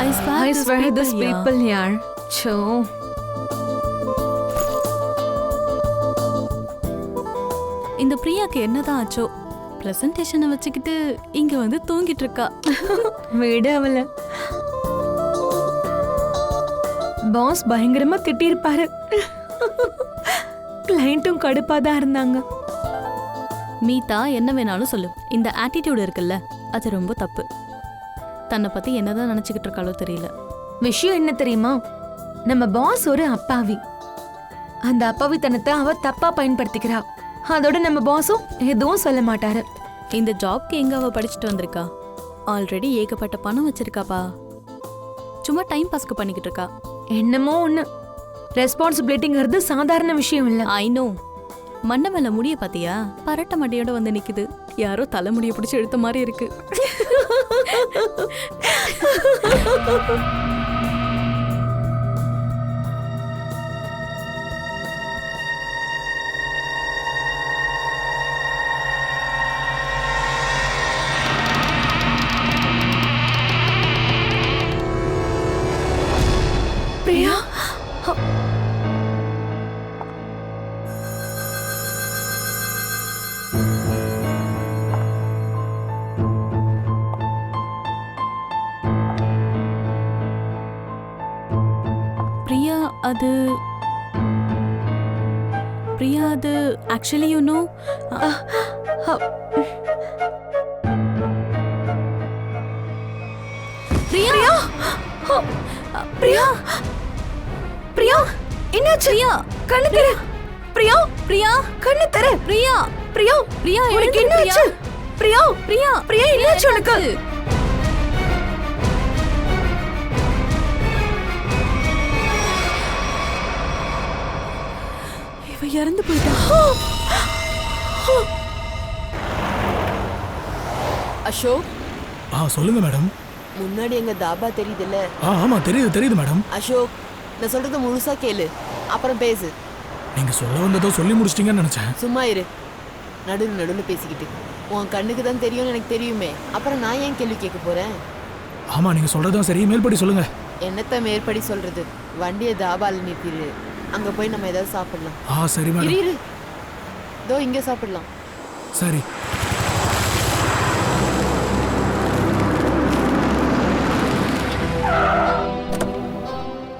I swear this people yaar. Cho. இந்த பிரியாக்கு என்னதான் ஆச்சோ பிரசன்டேஷனை வச்சுக்கிட்டு இங்க வந்து தூங்கிட்டு இருக்கா. விடு அவள. பாஸ் பயங்கரமா திட்டிருப்பாரு. கிளையண்ட்டும் கடுப்பா தான் இருந்தாங்க. மீதா என்ன வேணாலும் சொல்லு, இந்த ஆட்டிடியூட் இருக்குல்ல அது ரொம்ப தப்பு. தன்னை பத்தி என்னதான் நினைச்சுக்கிட்டு இருக்காளோ தெரியல. விஷயம் என்ன தெரியுமா, நம்ம பாஸ் ஒரு அப்பாவி. அந்த அப்பாவித்தனத்தை அவ தப்பா பயன்படுத்திக்கிறா. அதோட நம்ம பாஸும் எதுவும் சொல்ல மாட்டாரு. இந்த ஜாப்க்கு எங்க அவ படிச்சுட்டு வந்திருக்கா? ஆல்ரெடி ஏகப்பட்ட பணம் வச்சிருக்காப்பா. சும்மா டைம் பாஸ்க்கு பண்ணிக்கிட்டு இருக்கா. என்னமோ ஒண்ணு, ரெஸ்பான்சிபிலிட்டிங்கிறது சாதாரண விஷயம் இல்ல. I know. மண்டை மேல முடிய பாத்தியா, பரட்ட மண்டையோட வந்து நிக்குது. யாரோ தலைமுடிய பிடிச்சி எடுத்த மாதிரி இருக்கு. பிரியா, பிரியா அது actually you know, Priya Priya Priya என்னாச்சு? பிரியா கண்ணு தர. பிரியா, பிரியா கண்ணு தர. பிரியா பிரியா, பிரியா உனக்கு என்னாச்சு? பிரியா, பிரியா பிரியா என்னாச்சு உனக்கு? இவ இறந்து போயிட்டா. அசோக், சொல்லுங்க மேடம். முன்னாடி எங்க தாபா தெரியுதுல்ல? ஆமா தெரியுது மேடம். அசோக், நான் சொல்றது முழுசா கேளு, அப்புறம் பேசு. நீங்க சொல்ல வந்ததோ சொல்லி முடிச்சிட்டீங்கன்னு நினைச்சேன். சும்மா இரு, நடுவில் பேசிக்கிட்டு. உன் கண்ணுக்கு தான் தெரியும்னு எனக்கு தெரியுமே, அப்புறம் நான் ஏன் கேள்வி கேட்க போறேன்? ஆமா, நீங்க சொல்றதும் சரி, மேல்படி சொல்லுங்க. என்னத்த மேற்படி சொல்றது? வண்டியை தாபால நிறுத்திடு, அங்க போய் நம்ம ஏதாவது சாப்பிடலாம். சரி மேடம். இரு, இதோ இங்க சாப்பிடலாம். சரி.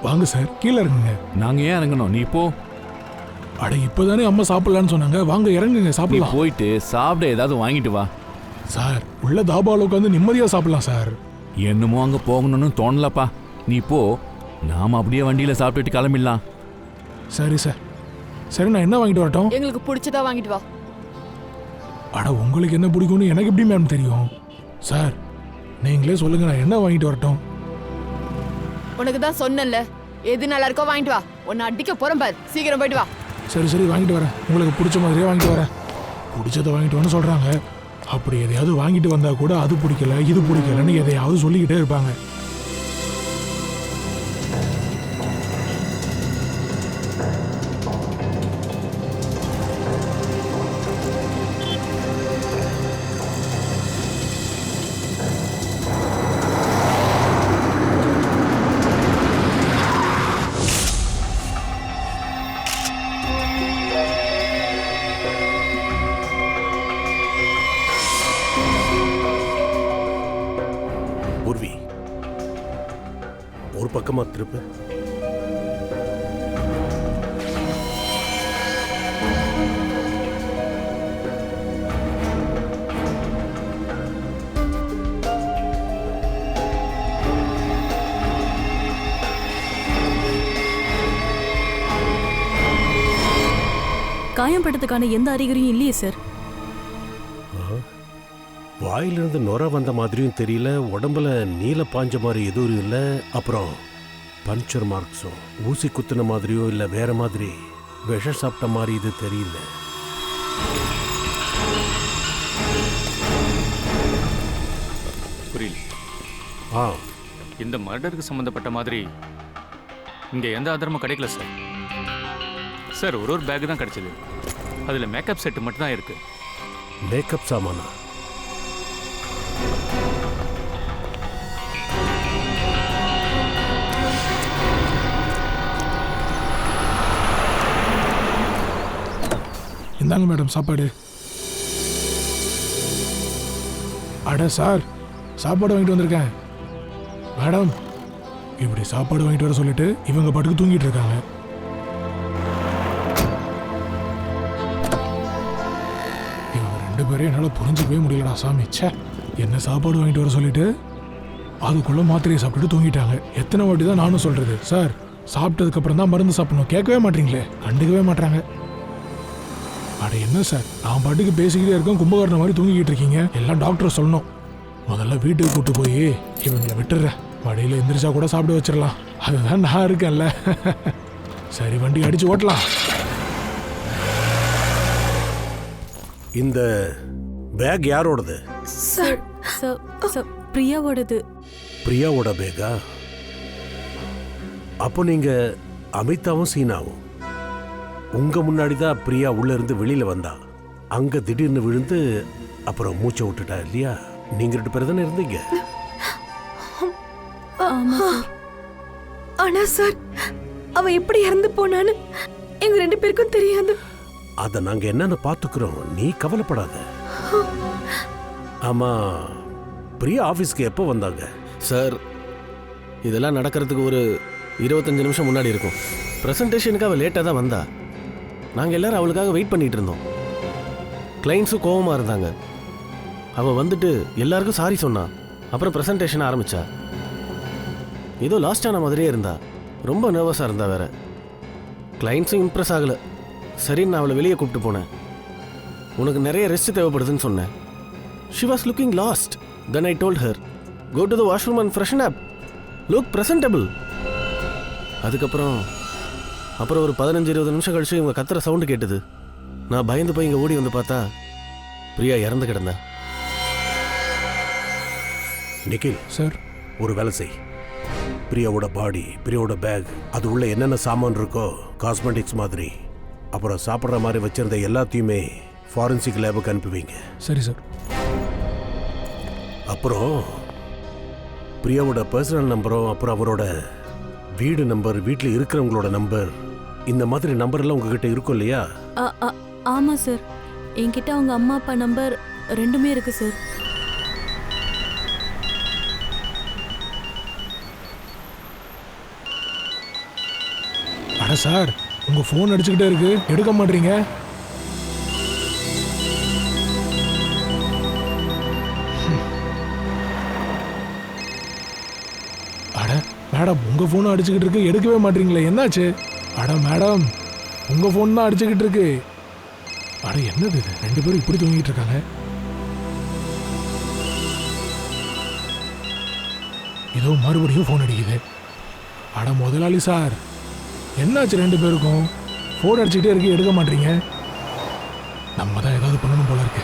வாங்க சார், கீழே இறங்குங்க. நாங்க ஏன் இறங்கணும்? நீ போ. அட இப்பதானே அம்மா சாப்பிடலான்னு சொன்னாங்க. வாங்க இறங்குங்க, நீ சாப்பிடலாம். போயிட்டு சாப்பிட ஏதாவது வாங்கிட்டு வா. சார், உள்ள தாபால உட்காந்து நிம்மதியா சாப்பிடலாம் சார். என்னமோ அங்க போகணும்னு தோணலப்பா. நீ போ, நாம அப்படியே வண்டியில சாப்பிட்டுட்டு கிளம்பிடலாம். சரி சார். சரி, நான் என்ன வாங்கிட்டு வரட்டும்? எங்களுக்கு பிடிச்சதா வாங்கிட்டு வா. அட உங்களுக்கு என்ன பிடிக்கும்னு எனக்கு எப்படி மேம் தெரியும்? சார், நீங்களே சொல்லுங்க, நான் என்ன வாங்கிட்டு வரட்டும்? உனக்கு தான் சொன்னேன்ல, எது நல்லா இருக்கோ வாங்கிட்டு வா. உன்னை அடிக்க போறேன் பாரு, சீக்கிரம் போயிட்டு வா. சரி வாங்கிட்டு வரேன். உங்களுக்கு பிடிச்ச மாதிரியே வாங்கிட்டு வரேன். பிடிச்சதை வாங்கிட்டு வரேன்னு சொல்றாங்க. அப்படி எதையாவது வாங்கிட்டு வந்தா கூட அது பிடிக்கல இது பிடிக்கலன்னு எதையாவது சொல்லிக்கிட்டே இருப்பாங்க. பூர்வி, ஒரு பக்கமா திருப்பு. காயம்பட்டதுக்கான எந்த அறிகுறியும் இல்லையே சார். வாயிலிருந்து நுர வந்த மாதிரியும் தெரியல, உடம்புல நீல பாஞ்ச மாதிரி எதுவும் இல்லை. அப்புறம் பஞ்சர் மார்க்ஸும் ஊசி குத்துன மாதிரியும் இல்லை, வேற மாதிரி விஷம் சாப்பிட்ட மாதிரி இது தெரியல. புரியல. இந்த மர்டருக்கு சம்மந்தப்பட்ட மாதிரி இங்கே எந்த ஆதாரமும் கிடைக்கல சார். சார், ஒரு பேக் தான் கிடைச்சது. அதில் மேக்கப் செட்டு மட்டும் தான் இருக்கு. மேக்கப் சாமானா? இந்தாங்க மேடம் சாப்பாடு. அட சார், சாப்பாடு வாங்கிட்டு வந்திருக்கேன். மேடம், இப்படி சாப்பாடு வாங்கிட்டு வர சொல்லிட்டு இவங்க பாட்டுக்கு தூங்கிட்டு இருக்காங்க. இவங்க 2 பேரையும் என்னால் புரிஞ்சுக்கவே முடியலடா சாமி. ச்சே, என்ன சாப்பாடு வாங்கிட்டு வர சொல்லிட்டு அதுக்குள்ள மாத்திரையை சாப்பிட்டுட்டு தூங்கிட்டாங்க. எத்தனை வாட்டி தான் நானும் சொல்றது, சார் சாப்பிட்டதுக்கு அப்புறம் தான் மருந்து சாப்பிடணும், கேட்கவே மாட்டீங்களே, கண்டுக்கவே மாட்டாங்க. அட என்ன சார், நான் பாட்டுக்கு பேசிக்கிட்டே இருக்கேன், கும்பகர்ண மாதிரி தூங்கிக்கிட்டு இருக்கீங்க. எல்லாம் டாக்டரை சொல்லணும். முதல்ல வீட்டுக்கு கூட்டு போய் இவங்களை விட்டுடுறேன், வழியில் எந்திரிச்சா கூட சாப்பிட வச்சிடலாம். அதுதான் நான் இருக்கேன்ல. சரி, வண்டி அடிச்சு ஓட்டலாம். இந்த பேக் யாரோடது? சார் சார் சார் பிரியாவோடது. பிரியாவோட பேக்கா? அப்போ நீங்க அமிதாவும் சீனாவும் உங்க முன்னாடி தான் பிரியா உள்ள இருந்து வெளியில வந்தா. அங்க திடீர்னு விழுந்து அப்புறம் மூச்சை விட்டுட்டா இல்லையா? நீங்க 2 பேர் தானே இருந்தீங்க. ஆமா சார். ஆனா சார், அவ எப்படி இறந்து போனான்னு எங்க 2 பேருக்கும் தெரியாது. அத நாங்க என்னன்னு பாத்துக்கிறோம், நீ கவலைப்படாத. ஆமா, பிரியா ஆபீஸ்க்கு எப்போ வந்தாங்க? சார், இதெல்லாம் நடக்கிறதுக்கு ஒரு 25 நிமிஷம் முன்னாடி இருக்கும். ப்ரெசன்டேஷனுக்கு அவள் லேட்டாக தான் வந்தா. நாங்கள் எல்லாரும் அவளுக்காக வெயிட் பண்ணிட்டு இருந்தோம். கிளைண்ட்ஸும் கோவமாக இருந்தாங்க. அவள் வந்துட்டு எல்லாருக்கும் சாரி சொன்னா. அப்புறம் ப்ரெசன்டேஷனை ஆரம்பித்தா. ஏதோ லாஸ்ட் ஆன மாதிரியே இருந்தா. ரொம்ப நர்வஸாக இருந்தா வேற. கிளைண்ட்ஸும் இம்ப்ரெஸ் ஆகலை. சரின்னு நான் அவளை வெளியே கூப்பிட்டு போனேன். உனக்கு நிறைய ரெஸ்ட் தேவைப்படுதுன்னு சொன்னேன். She was looking lost. Then I told her, go to the washroom and freshen up, look presentable. அதுக்கப்புறம் ஒரு 15-20 நிமிஷம் கழிச்சு இவங்க கத்துற சவுண்டு கேட்டது. நான் பயந்து போய் இங்கே ஓடி வந்து பார்த்தா பிரியா இறந்து கிடந்தா. நிக்கில் சார், ஒரு வேலை செய். பிரியாவோட பாடி, பிரியாவோட பேக், அது உள்ள என்னென்ன சாமான் இருக்கோ காஸ்மெட்டிக்ஸ் மாதிரி, அப்புறம் சாப்பிட்ற மாதிரி வச்சிருந்த எல்லாத்தையுமே ஃபாரன்சிக் லேபுக்கு அனுப்புவீங்க. சரி சார். அப்புறம் பிரியாவோட பர்சனல் நம்பரும், அப்புறம் அவரோட வீடு நம்பர், வீட்டில் இருக்கிறவங்களோட நம்பர், இந்த மாதிரி நம்பர் எல்லாம் உங்ககிட்ட இருக்கும் இல்லையா? ஆமா சார், என்கிட்ட அவங்க அம்மா அப்பா நம்பர் 2மே இருக்கு சார். அட சார், உங்க ஃபோன் அடிச்சுக்கிட்டே இருக்கு, எடுக்க மாட்டீங்க. அட மேடம், உங்க ஃபோனும் அடிச்சுக்கிட்டு இருக்கு, எடுக்கவே மாட்டீங்களே, என்னாச்சு? அட மேடம், உங்க ஃபோன் தான் அடிச்சுக்கிட்டு இருக்கு. அட என்னது இது, 2 பேரும் இப்படி தூங்கிட்டு இருக்காங்க. இதோ மறுபடியும் ஃபோன் அடிக்குது. அட முதலாளி சார், என்னாச்சு 2 பேருக்கும்? ஃபோன் அடிச்சுக்கிட்டே இருக்கு, எடுக்க மாட்டீங்க. நம்ம தான் ஏதாவது பண்ணணும் போல இருக்கு.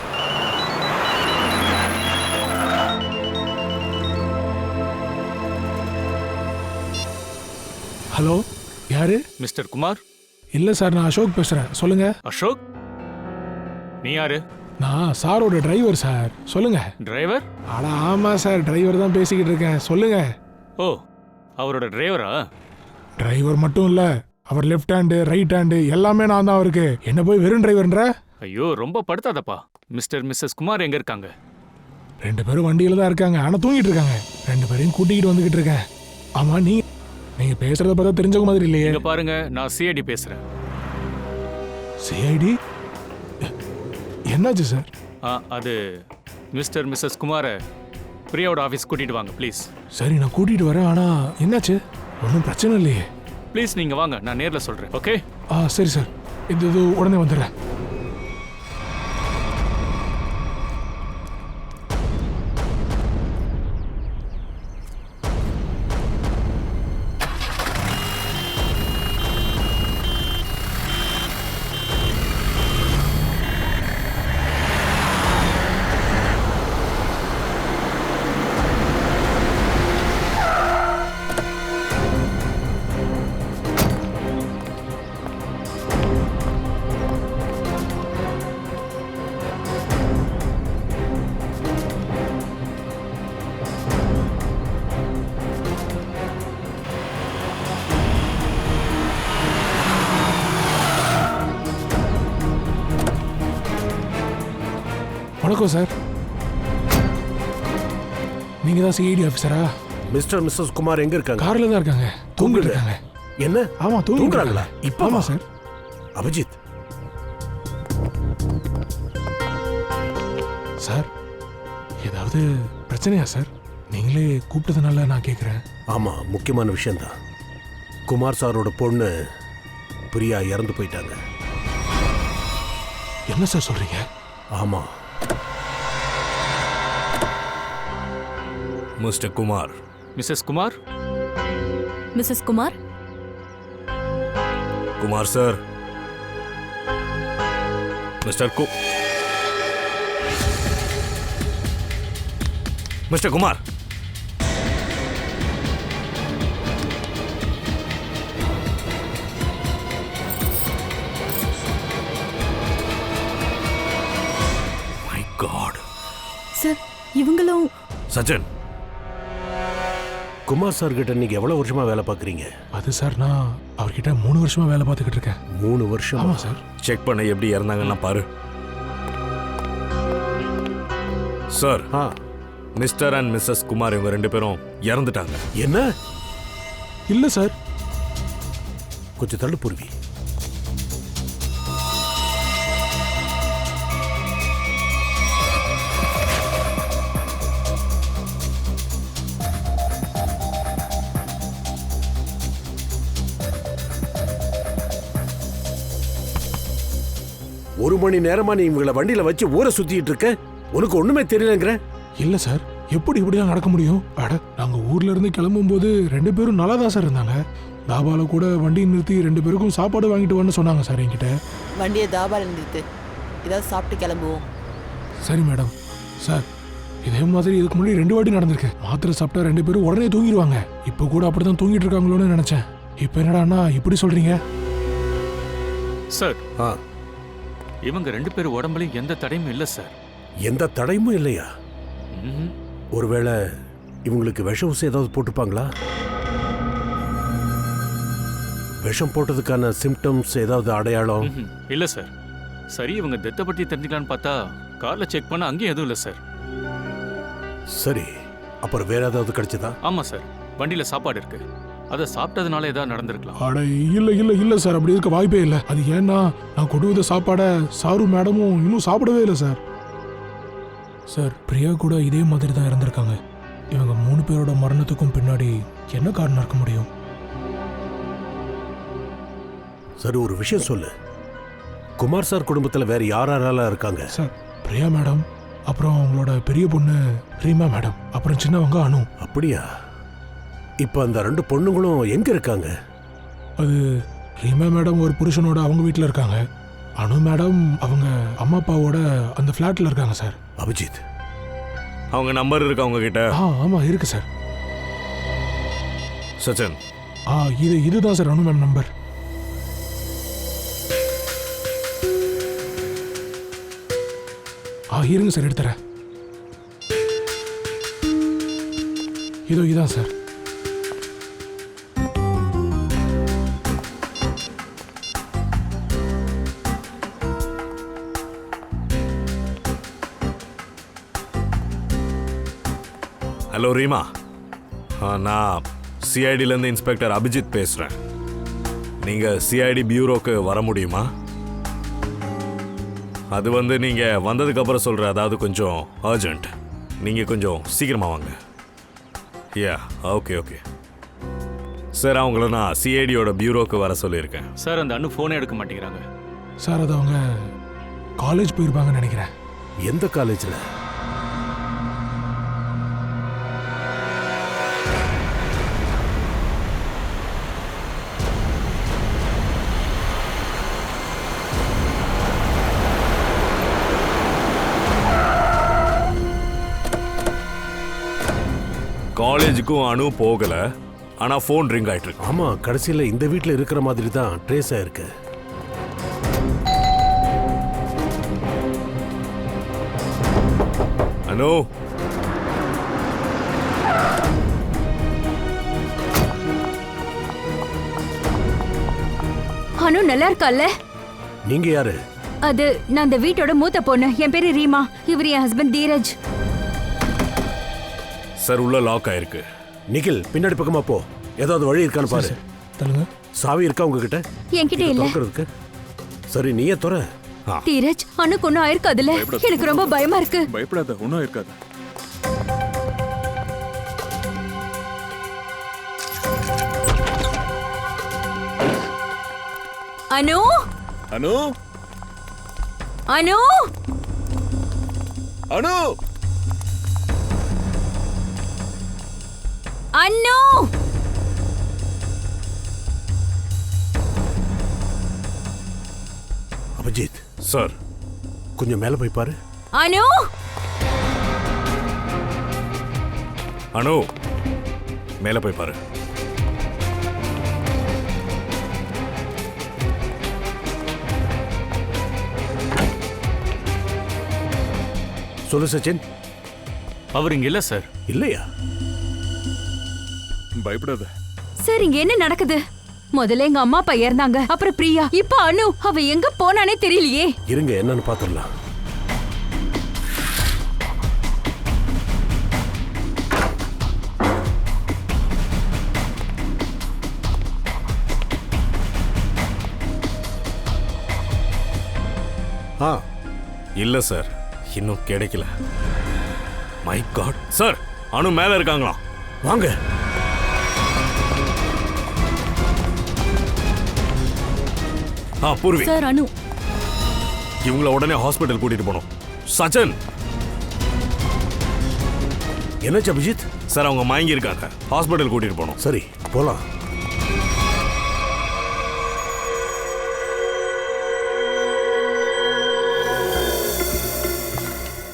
ஹலோ, யாரு? மிஸ்டர் குமார்? இல்ல சார், நான் அசோக் பேசுறேன். சொல்லுங்க. அசோக்? நீ யாரு? நான் சாரோட டிரைவர் சார். சொல்லுங்க. டிரைவர்? அட ஆமா சார், டிரைவர் தான் பேசிக்கிட்டு இருக்கேன். சொல்லுங்க. ஓ, அவரோட டிரைவரா? டிரைவர் மட்டும் இல்ல, அவர் லெஃப்ட் ஹேண்டு, ரைட் ஹேண்டு எல்லாமே நான் தான் அவருக்கு. என்ன போய் வெறும் டிரைவர்ன்ற? ஐயோ, ரொம்ப படுத்தாதப்பா. மிஸ்டர் மிஸ்ஸஸ் குமார் எங்க இருக்காங்க? 2 பேரும் வண்டியில தான் இருக்காங்க, ஆனா தூங்கிட்டு இருக்காங்க. 2 பேரையும் கூட்டிக்கிட்டு வந்துகிட்டு இருக்கேன். ஆமா, நீங்க பேசுறத பார்த்தா தெரிஞ்சவங்க மாதிரி இல்லையே. இங்க பாருங்க, நான் சிஐடி பேசுறேன். சிஐடி? என்னாச்சு சார்? அது மிஸ்டர் மிஸ்ஸஸ் குமாரை பிரியாவோட ஆஃபீஸ் கூட்டிட்டு வாங்க ப்ளீஸ். சரி, நான் கூட்டிட்டு வரேன். ஆனா என்னாச்சு? ஒன்றும் பிரச்சனை இல்லையே. ப்ளீஸ் நீங்க வாங்க, நான் நேர்ல சொல்றேன். ஓகே? சரி சார், இது உடனே வந்துடுறேன். வணக்கம் சார். நீங்க தான் சிஐடி ஆஃபீஸரா? மிஸ்டர் மிஸ்ஸஸ் குமார் எங்க இருக்காங்க? கார்ல தான் இருக்காங்க, தூங்கிட்டு இருக்காங்க. என்ன? ஆமா தூங்குறாங்களா? இப்போ ஆமா சார். அபிஜித் சார், ஏதாவது பிரச்சனையா சார்? நீங்களே கூப்பிட்டதுனால நான் கேட்குறேன். ஆமா, முக்கியமான விஷயம்தான். குமார் சாரோட பொண்ணு பிரியா இறந்து போயிட்டாங்க. என்ன சார் சொல்றீங்க? ஆமா. Mister Kumar. Missus Kumar. Missus Kumar. Kumar sir. Mister Kumar. My god. Sir, இவங்களும் சஜன். குமார் சார் கிட்ட நீங்க எவ்வளவு வருஷமா வேலை பார்க்குறீங்க? அது சார், நான் அவர்கிட்ட 3 வருஷமா வேலை பார்த்துக்கிட்டு இருக்கேன். 3 வருஷம்? ஆமா சார். செக் பண்ண எப்படி இறந்தாங்கன்னா பாரு. Sir, mister and missus Kumar இவங்க 2 பேரும் இறந்துட்டாங்க. என்ன? இல்ல சார். கொஞ்சம் தள்ளு பூர்வி. ஒரு மணி நேரமா நீ இவங்களை வண்டியில வச்சு ஊரை சுத்திட்டு இருக்க, உனக்கு ஒண்ணுமே தெரியலங்கிற? இல்ல சார், எப்படி இப்படிலாம் நடக்க முடியும்? அட, நாங்க ஊர்ல இருந்து கிளம்பும் போது 2 பேரும் நல்லா தான் சார் இருந்தாங்க. தாபால கூட வண்டியை நிறுத்தி 2 பேருக்கும் சாப்பாடு வாங்கிட்டு வான்னு சொன்னாங்க சார் என்கிட்ட. வண்டியை தாபால நிறுத்து, ஏதாவது சாப்பிட்டு கிளம்புவோம். சரி மேடம். சார், இதே மாதிரி இதுக்கு முன்னாடி 2 வாட்டி நடந்திருக்கு. மாத்திரை சாப்பிட்டா 2 பேரும் உடனே தூங்கிடுவாங்க. இப்போ கூட அப்படிதான் தூங்கிட்டு இருக்காங்களோன்னு நினைச்சேன். இப்போ என்னடான்னா இப்படி சொல்றீங்க? சார், இவங்க 2 பேர் உடம்புலையும் எந்த தடையும் இல்லை சார். எந்த தடையும் இல்லையா? ம்ஹும். ஒருவேளை இவங்களுக்கு விஷ ஊசி ஏதாவது போட்டுப்பாங்களா? விஷம் போட்டதுக்கான சிம்டம்ஸ் ஏதாவது அடையாளம்? ம்ஹும். இல்ல சார். சரி, இவங்க டெத்தை பற்றி தெரிஞ்சுக்கலான்னு பார்த்தா கார்ல செக் பண்ண அங்கேயும் எதுவும் இல்லை சார். சரி, அப்புறம் வேற ஏதாவது கிடைச்சதா? ஆமா சார், வண்டியில சாப்பாடு இருக்கு. அதை சாப்பிட்டதுனால ஏதாவது நடந்திருக்கலாம். அட, இல்ல சார், அப்படி இருக்க வாய்ப்பே இல்லை. அது ஏன்னா நான் கொண்டு வந்த சாப்பாடை சாரு மேடமும் இன்னும் சாப்பிடவே இல்லை சார். சார், பிரியா கூட இதே மாதிரி தான் இறந்துருக்காங்க. இவங்க 3 பேரோட மரணத்துக்கும் பின்னாடி என்ன காரணம் இருக்க முடியும்? சரி, ஒரு விஷயம் சொல்லு. குமார் சார் குடும்பத்துல வேற யாரெல்லாம் இருக்காங்க? சார், பிரியா மேடம், அப்புறம் அவங்களோட பெரிய பொண்ணு ரீமா மேடம், அப்புறம் சின்னவங்க அனு. அப்படியா? இப்ப அந்த 2 பொண்ணுங்களும் எங்க இருக்காங்க? அது ரீமா மேடம் ஒரு புருஷனோட அவங்க வீட்டில் இருக்காங்க. அனு மேடம் அவங்க அம்மா அப்பாவோட அந்த ஃப்ளாட்டில் இருக்காங்க சார். அபிஜித், அவங்க நம்பர் இருக்கு அவங்க கிட்ட? ஆமா இருக்கு சார். சச்சன். இதுதான் சார் அனு மேம் நம்பர். இருங்க சார், எடுத்துறேன். இதான் சார். ஹலோ ரீமா, நான் சிஐடிலேருந்து இன்ஸ்பெக்டர் அபிஜித் பேசுகிறேன். நீங்கள் சிஐடி பியூரோக்கு வர முடியுமா? அது நீங்கள் வந்ததுக்கப்புறம் சொல்கிற, அதாவது கொஞ்சம் அர்ஜென்ட். நீங்கள் கொஞ்சம் சீக்கிரமாக வாங்க. யா, ஓகே ஓகே சார். அவங்கள நான் சிஐடியோட பியூரோக்கு வர சொல்லியிருக்கேன். சார், அந்த அண்ணு ஃபோனே எடுக்க மாட்டேங்கிறாங்க. சார், அது அவங்க காலேஜ் போயிருப்பாங்கன்னு நினைக்கிறேன். எந்த காலேஜில்? காலேஜுக்கும் அனு போகல, ஆனா ஃபோன் ரிங் ஆயிட்டு இருக்கு. ஆமா, கடைசியில் இந்த வீட்டில் இருக்கிற மாதிரி தான் ட்ரேஸ் ஆயிருக்கு. அனு, அனு நல்லா இருக்கால? நீங்க யாரு? அது நான் அந்த வீட்டோட மூத்த பொண்ணு. என் பேரு ரீமா. இவர் என் ஹஸ்பண்ட் தீரஜ். சார் உள்ள லாக் ஆயிருக்கு. நிகில் பின்னாடி பக்கமா போ, ஏதாவது வழி இருக்கான்னு பாரு. தள்ளுங்க. சாவி இருக்கா உங்ககிட்ட? என்கிட்ட இல்ல. திறக்கிறதுக்கு? சரி நீயே திற. தீரஜ், அண்ணுக்கு ஒன்னும் ஆயிருக்காதுல்ல? எனக்கு ரொம்ப பயமா இருக்கு. பயப்படாத, ஒன்றும் இருக்காது. அனு, அனு, அனு, அனு, அண்ணு. அபிஜித் சார் கொஞ்சம் மேல போய் பாரு. அனு, அனு மேலே போய் பாரு. சொல்லு சச்சின். அவர் இங்க இல்ல சார். இல்லையா? பயப்படாத. சார் இங்க என்ன நடக்குது? முதல்ல எங்க அம்மா அப்பா இறந்தாங்க, அப்புறம் பிரியா, இப்ப அனு. அவ எங்க போனானே தெரியலையே. இருங்க என்னன்னு பாத்துடலாம். இல்ல சார், இன்னும் கிடைக்கல. மை காட் சார், அனு மேல இருக்காங்களா? வாங்க. பூர்வி சார் அனு. இவங்கள உடனே ஹாஸ்பிட்டல் கூட்டிட்டு போனோம். சச்சன். என்னாச்சு அபிஜித்? சார் அவங்க மயங்கி இருக்காங்க, ஹாஸ்பிட்டல் கூட்டிட்டு போனோம். சரி போலாம்.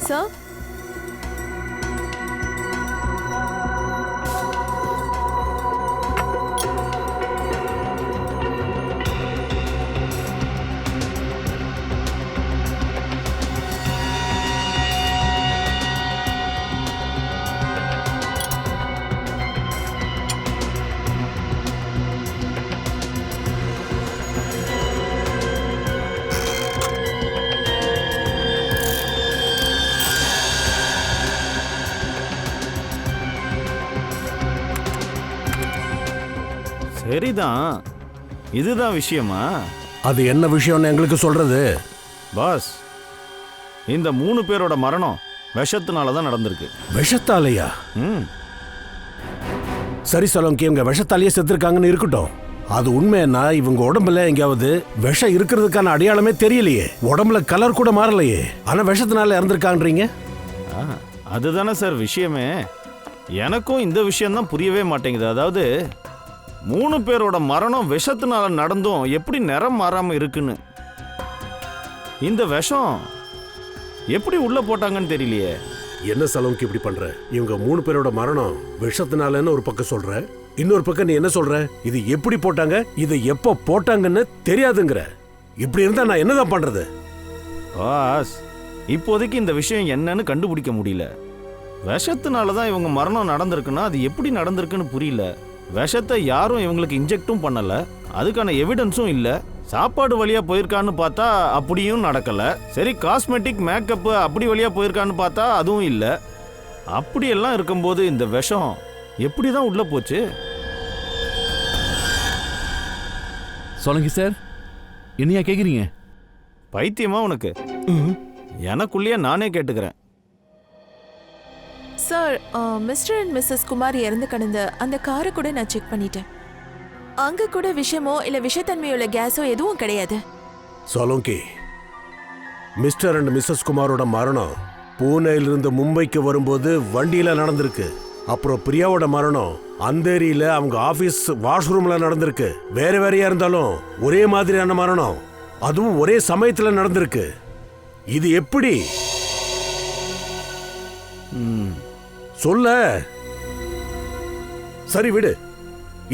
சார் சரிதான், இதுதான் விஷயமா? அது என்ன விஷயம்னு எங்களுக்கு சொல்றது? பாஸ், இந்த 3 பேரோட மரணம் விஷத்தினால தான் நடந்திருக்கு. விஷத்தாலையா? சரி சலோங்கி, இவங்க விஷத்தாலேயே செத்துருக்காங்கன்னு இருக்கட்டும். அது உண்மைன்னா இவங்க உடம்புல எங்கேயாவது விஷம் இருக்கிறதுக்கான அடையாளமே தெரியலையே. உடம்புல கலர் கூட மாறலையே, ஆனா விஷத்தினால இறந்துருக்கான்றீங்க. அதுதானே சார் விஷயமே. எனக்கும் இந்த விஷயம்தான் புரியவே மாட்டேங்குது. அதாவது 3 பேரோட மரணம் விஷத்தினால நடந்தும் எப்படி நிறம் மாறாம இருக்குன்னு. இந்த விஷம் எப்படி உள்ள போட்டாங்கன்னு தெரியலையே. என்ன சலோங்கி இப்படி பண்ற? இவங்க 3 பேரோட மரணம் விஷத்தினாலன்னு ஒரு பக்கம் சொல்ற, இன்னொரு பக்கம் நீ என்ன சொல்ற? இது எப்படி போட்டாங்க, இது எப்போ போட்டாங்கன்னு தெரியாதுங்கிற. இப்படி இருந்தா நான் என்னதான் பண்றது? பாஸ், இப்போதைக்கு இந்த விஷயம் என்னன்னு கண்டுபிடிக்க முடியல. விஷத்தினால தான் இவங்க மரணம் நடந்திருக்குன்னா அது எப்படி நடந்திருக்குன்னு புரியல. விஷத்தை யாரும் இவங்களுக்கு இன்ஜெக்டும் பண்ணல, அதுக்கான எவிடன்ஸும் இல்லை. சாப்பாடு வழியா போயிருக்கான்னு பார்த்தா அப்படியும் நடக்கல. சரி, காஸ்மெட்டிக் மேக்கப் அப்படி வழியா போயிருக்கான்னு பார்த்தா அதுவும் இல்லை. அப்படியெல்லாம் இருக்கும்போது இந்த விஷம் எப்படி தான் உள்ள போச்சு? சொல்லுங்க சார், என்னையா கேக்குறீங்க? பைத்தியமா உனக்கு? எனக்குள்ளேயே நானே கேட்டுக்கிறேன். Sir, mister and missus Kumar இறந்து கிடந்த அந்த காரை கூட நான் செக் பண்ணிட்டேன். அங்க கூட விஷமோ இல்ல விஷத்தன்மையுள்ள கேஸோ எதுவும் கிடையாது. சலோங்கி, மிஸ்டர் அண்ட் மிஸ்ஸஸ் குமாரோட மரணம் பூனேயிலிருந்து மும்பைக்கு வரும்போது வண்டியில நடந்திருக்கு. அப்புறம் பிரியாவோட மரணம் அந்தேரியில அவங்க ஆபீஸ் வாஷ்ரூம்ல நடந்திருக்கு. வேற வேறையா இருந்தாலும் ஒரே மாதிரியான மரணம், அதுவும் ஒரே சமயத்துல நடந்திருக்கு. இது எப்படி? சொல்ல. சரி விடு,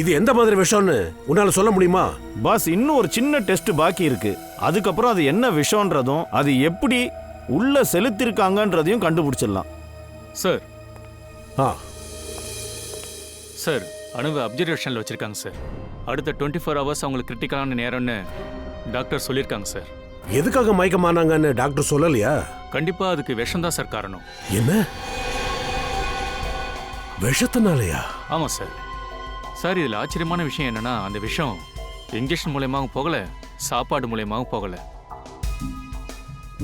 இது எந்த மாதிரி விஷம்னு உன்னால சொல்ல முடியுமா? பாஸ், இன்னும் ஒரு சின்ன டெஸ்ட் பாக்கி இருக்கு. அதுக்கப்புறம் அது என்ன விஷம்ன்றதும் அது எப்படி உள்ள செலுத்திருக்காங்கன்றதையும் கண்டுபிடிச்சிடலாம். சார். சார், அணுவை அப்சர்வேஷனில் வச்சிருக்காங்க சார். அடுத்த 24 ஹவர்ஸ் அவங்களுக்கு கிரிட்டிக்கலான நேரம்னு டாக்டர் சொல்லியிருக்காங்க சார். எதுக்காக மயக்கமானாங்கன்னு டாக்டர் சொல்லலையா? கண்டிப்பா அதுக்கு விஷம் தான் சார் காரணம். என்ன விஷத்தினாலயா? ஆமா சார். சார் இதில் ஆச்சரியமான விஷயம் என்னன்னா அந்த விஷம் இன்ஜெக்ஷன் மூலயமாவும் போகல, சாப்பாடு மூலயமாவும் போகல.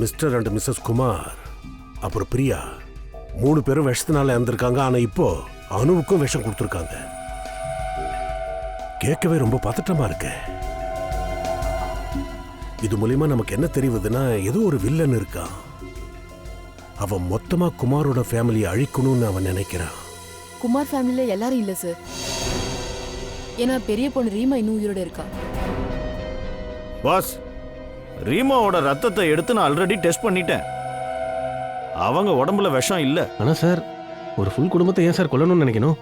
மிஸ்டர் அண்ட் மிஸ்ஸஸ் குமார் அப்புறம் பிரியா 3 பேரும் விஷத்தினால இறந்திருக்காங்க. ஆனா இப்போ அனுவுக்கும் விஷம் கொடுத்துருக்காங்க. கேட்கவே ரொம்ப பதட்டமா இருக்கு. இது மூலியமா நமக்கு என்ன தெரியுதுன்னா ஏதோ ஒரு வில்லன் இருக்கான். அவன் மொத்தமா குமாரோட ஃபேமிலியை அழிக்கணும்னு அவன் நினைக்கிறான். குமார் ஃபேமிலியில எல்லாரும் இல்ல சார். ஏன்னா பெரிய பொண்ணு ரீமா இன்னும் உயிரோட இருக்கா. பாஸ், ரீமாவோட ரத்தத்தை எடுத்து நான் ஆல்ரெடி டெஸ்ட் பண்ணிட்டேன். அவங்க உடம்புல விஷம் இல்ல. ஆனா சார், ஒரு ஃபுல் குடும்பத்தை ஏன் சார் கொல்லணும்னு நினைக்கணும்?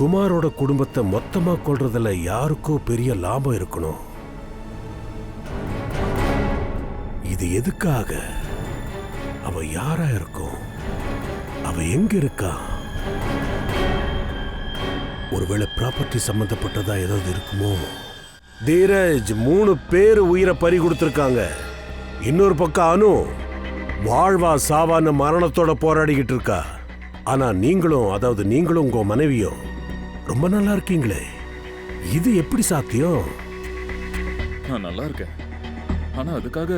குமாரோட குடும்பத்தை மொத்தமா கொல்றதுல யாருக்கோ பெரிய லாபம் இருக்கணும். இது எதுக்காக? அவ யாரா இருக்கும்? அவ எங்க இருக்கா? ஒருவேளை ப்ராப்பர்ட்டி சம்பந்தப்பட்டதா ஏதாவது இருக்குமோ? தீரஜ் 3 பேர் உயிரை பறி கொடுத்திருக்காங்க. இன்னொரு பக்கம் அனு வாழ்வா சாவான மரணத்தோட போராடிக்கிட்டு இருக்கா. ஆனா நீங்களும் உங்க மனைவியும் ரொம்ப நல்லா இருக்கீங்களே. இது எப்படி சாத்தியம்? நான் நல்லா இருக்கேன். ஆனா அதுக்காக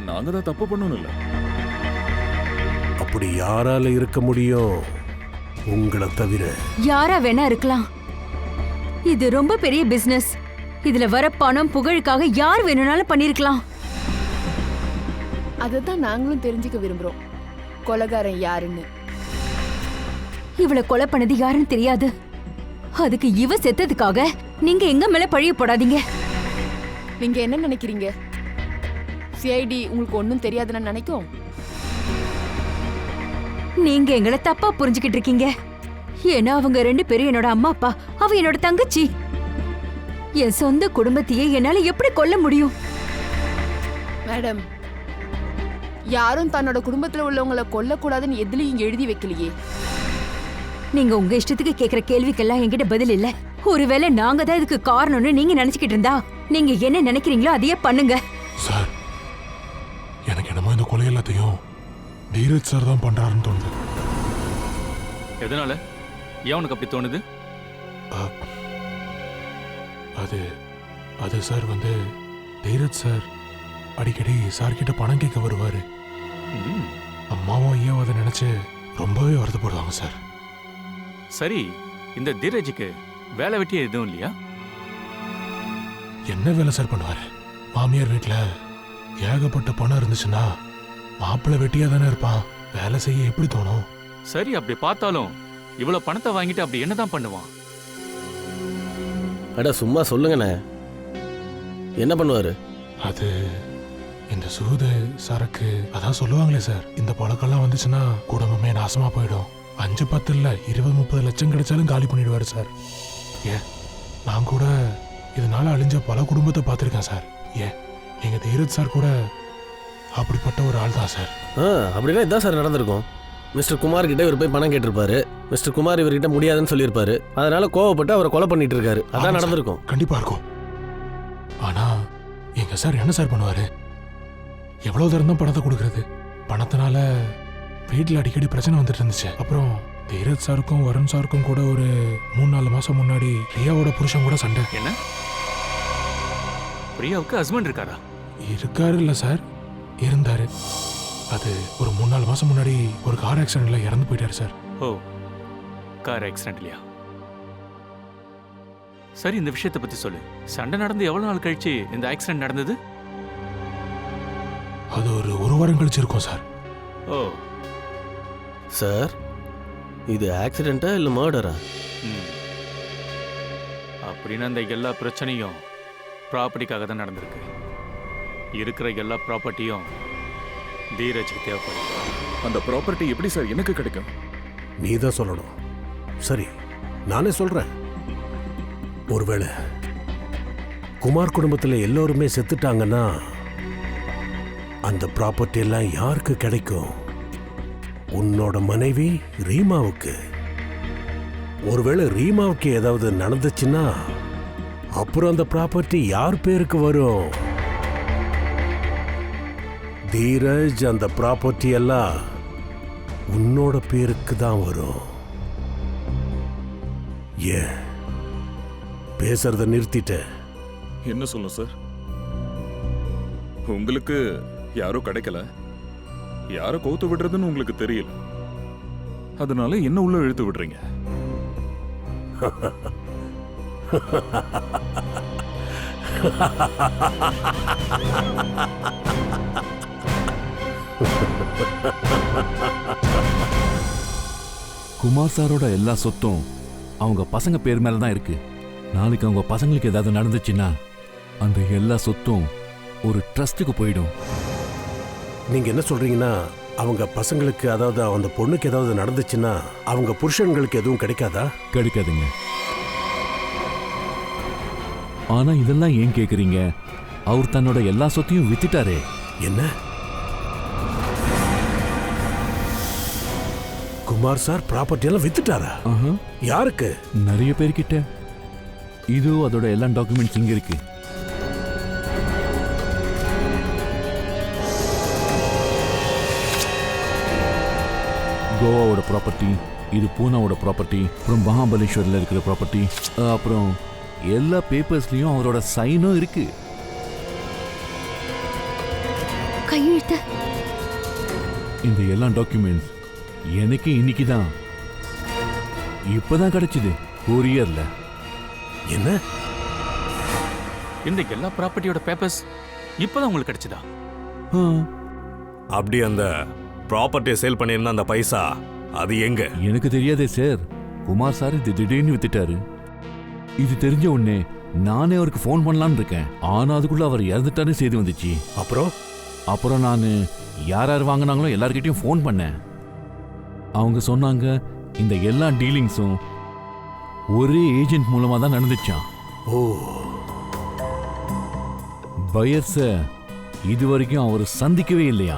நாங்க தான் தப்பு பண்ணணும் இல்ல. அப்படி யாரால இருக்க முடியும் உங்களை தவிர? யாரா வேணா இருக்கலாம். இது ரொம்ப பெரிய பிசினஸ். இதுல வர பணம் புகழுக்காக யார் வேணும்னாலும் பண்ணிருக்கலாம். அதைத்தான் நாங்களும் தெரிஞ்சுக்க விரும்புறோம். கொலைகாரன் யாருன்னு. இவளை கொலை பண்ணது யாருன்னு தெரியாது. அதுக்கு இவ செத்ததுக்காக நீங்க எங்க மேல பழிய போடாதீங்க. நீங்க என்ன நினைக்கிறீங்க? சிஐடி உங்களுக்கு ஒன்னும் தெரியாதுன்னு நினைக்கும். நீங்க எங்களை தப்பா புரிஞ்சுக்கிட்டு இருக்கீங்க. ஏன்னா அவங்க 2 பேரும் என்னோட அம்மா அப்பா, அவ என்னோட தங்கச்சி. என் சொந்த குடும்பத்தையே என்னால எப்படி கொல்ல முடியும்? மேடம், யாரும் தன்னோட குடும்பத்துல உள்ளவங்களை கொல்லக்கூடாதுன்னு எதுலயும் எழுதி வைக்கலையே. நீங்க உங்க இஷ்டத்துக்கு கேக்குற கேள்விக்கெல்லாம் என்கிட்ட பதில் இல்ல. ஒருவேளை நாங்க தான் இதுக்கு காரணம்னு நீங்க நினைச்சுக்கிட்டு இருந்தா நீங்க என்ன நினைக்கிறீங்களோ அதையே பண்ணுங்க. சார், எனக்கு என்னமோ இந்த கொலை எல்லாத்தையும் தீரஜ் சார் தான் பண்றாருன்னு தோணுது. எதனால? ஏன் உனக்கு அப்படி தோணுது? அது சார் தீரஜ் சார் அடிக்கடி சார் கிட்ட பணம் கேட்க வருவாரு. அம்மாவும் ஐயாவும் அதை நினைச்சு ரொம்பவே வருத்தப்படுவாங்க சார். சரி, இந்த தீரஜுக்கு வேலை வெட்டி எதுவும் இல்லையா? என்ன வேலை சார் பண்ணுவாரு? மாமியார் வீட்டுல ஏகப்பட்ட பணம் இருந்துச்சுன்னா மாப்பிள்ளை வெட்டியா தானே இருப்பான். வேலை செய்ய எப்படி தோணும்? சரி, அப்படி பார்த்தாலும் இவ்வளவு பணத்தை வாங்கிட்டு அப்படி என்னதான் பண்ணுவான்? அட சும்மா சொல்லுங்கண்ணே, என்ன பண்ணுவாரு? அது இந்த சூது சரக்கு அதான் சொல்லுவாங்களே சார். இந்த பழக்கம்லாம் வந்துச்சுன்னா குடும்பமே நாசமா போயிடும். 5-10 இல்ல 20-30 லட்சம் கிடைச்சாலும் காலி பண்ணிடுவாரு சார். ஏன் நான் கூட இதனால அழிஞ்ச பல குடும்பத்தை பார்த்துருக்கேன் சார். ஏன் எங்க தீரஜ் சார் கூட அப்படிப்பட்ட ஒரு ஆள் தான் சார். அப்படின்னா இதான் சார் நடந்திருக்கும். மிஸ்டர் குமார் கிட்ட இவர் போய் பணம் கேட்டிருப்பாரு. மிஸ்டர் குமார் இவர்கிட்ட முடியாதுன்னு சொல்லியிருப்பாரு. அதனால கோவப்பட்டு அவரை கொலை பண்ணிட்டு இருக்காரு. அதான் நடந்திருக்கும். கண்டிப்பா இருக்கும். ஆனா எங்க சார் என்ன சார் பண்ணுவாரு? எவ்வளவு தரம் தான் பணத்தை கொடுக்கறது? பணத்தினால வீட்டில் அடிக்கடி பிரச்சனை வந்துட்டு இருந்துச்சு. அப்புறம் தீரஜ் சாருக்கும் வருண் சாருக்கும் கூட ஒரு 3-4 மாசம் முன்னாடி பிரியாவோட புருஷன் கூட சண்டை. என்ன? பிரியாவுக்கு ஹஸ்பண்ட் இருக்காரா? இருக்காரு இல்ல சார், இருந்தாரு. அது ஒரு 3-4 மாசம் முன்னாடி ஒரு கார் ஆக்சிடென்ட்ல இறந்து போயிட்டாரு சார். ஓ, கார் ஆக்சிடென்ட்லையா? சரி, இந்த விஷயத்தை பத்தி சொல்லு. சண்டை நடந்து எவ்வளவு நாள் கழிச்சு இந்த ஆக்சிடென்ட் நடந்தது? அது ஒரு வாரம் கழிச்சு இருக்கும் சார். ஓ சார், இது ஆக்சிடென்ட்டா இல்லை மர்டரா? அப்படின்னு அந்த எல்லா பிரச்சனையும் ப்ராப்பர்ட்டிக்காக தான் நடந்திருக்கு. இருக்கிற எல்லா ப்ராப்பர்ட்டியும் தீரஜுக்கு தேவைப்படும். அந்த ப்ராப்பர்ட்டி எப்படி சார் எனக்கு கிடைக்கும்? நீ தான் சொல்லணும். சரி, நானே சொல்றேன். ஒருவேளை குமார் குடும்பத்தில் எல்லோருமே செத்துட்டாங்கன்னா அந்த ப்ராப்பர்ட்டி எல்லாம் யாருக்கு கிடைக்கும்? உன்னோட மனைவி ரீமாவுக்கு. ஒருவேளை ரீமாவுக்கு ஏதாவது நடந்துச்சுன்னா அப்புறம் அந்த ப்ராப்பர்ட்டி யார் பேருக்கு வரும்? தீரஜ், அந்த ப்ராப்பர்ட்டி எல்லாம் உன்னோட பேருக்கு தான் வரும். ஏன் பேசுறத நிறுத்திட்ட? என்ன சொல்லும் சார்? உங்களுக்கு யாரோ கிடைக்கல, யாரோ கவுத்து விடுறதுன்னு உங்களுக்கு தெரியல, அதனால என்ன உள்ள இழுத்து விடுறீங்க. குமார் சாரோட எல்லா சொத்தும் அவங்க பசங்க பேர் மேல தான் இருக்கு. நாளைக்கு அவங்க பசங்களுக்கு ஏதாவது நடந்துச்சுன்னா அந்த எல்லா சொத்தும் ஒரு ட்ரஸ்ட்டுக்கு போயிடும். நீங்க என்ன சொல்றீங்கன்னா அவங்க பசங்களுக்கு, அதாவது அந்த பொண்ணுக்கு ஏதாவது நடந்துச்சுன்னா அவங்க புருஷன்களுக்கு எதுவும் கிடைக்காதா? கிடைக்காதுங்க. ஆனா இதெல்லாம் ஏன் கேக்குறீங்க? அவர் தன்னோட எல்லா சொத்தையும் வித்துட்டாரே. என்ன? குமார் சார் ப்ராப்பர்ட்டி எல்லாம் வித்துட்டாரா? யாருக்கு? நிறைய பேர்கிட்ட. இது அதோட எல்லா டாக்குமெண்ட்ஸ் இங்க இருக்கு. கோவாவோட ப்ராப்பர்ட்டி, இது பூனாவோட ப்ராப்பர்ட்டி, அப்புறம் மகாபலேஸ்வரில் இருக்கிற ப்ராப்பர்ட்டி, அப்புறம் எல்லா பேப்பர்ஸ்லயும் அவரோட சைனும் இருக்கு. கையெழுத்து. இந்த எல்லா டாக்குமெண்ட்ஸ் எனக்கு இன்னைக்கு தான், இப்பதான் கிடைச்சது கொரியர்ல. என்ன? இந்த எல்லா ப்ராப்பர்ட்டியோட பேப்பர்ஸ் இப்பதான் உங்களுக்கு கிடைச்சதா? அப்படி அந்த ப்ராப்பர்ட்டியை சேல் பண்ணியிருந்த அந்த பைசா அது எங்க? எனக்கு தெரியாதே சார். குமார் சார் இது திடீர்னு வித்துட்டாரு. இது தெரிஞ்ச உடனே நானே அவருக்கு ஃபோன் பண்ணலான்னு இருக்கேன். ஆனா அதுக்குள்ள அவர் இறந்துட்டாரு செய்தி வந்துச்சு. அப்புறம் நான் யார் யார் வாங்கினாங்களோ எல்லார்கிட்டையும் ஃபோன் பண்ணேன். அவங்க சொன்னாங்க இந்த எல்லா டீலிங்ஸும் ஒரே ஏஜென்ட் மூலமா தான் நடந்துச்சான். பையர்ஸ இதுவரைக்கும் அவர் சந்திக்கவே இல்லையா.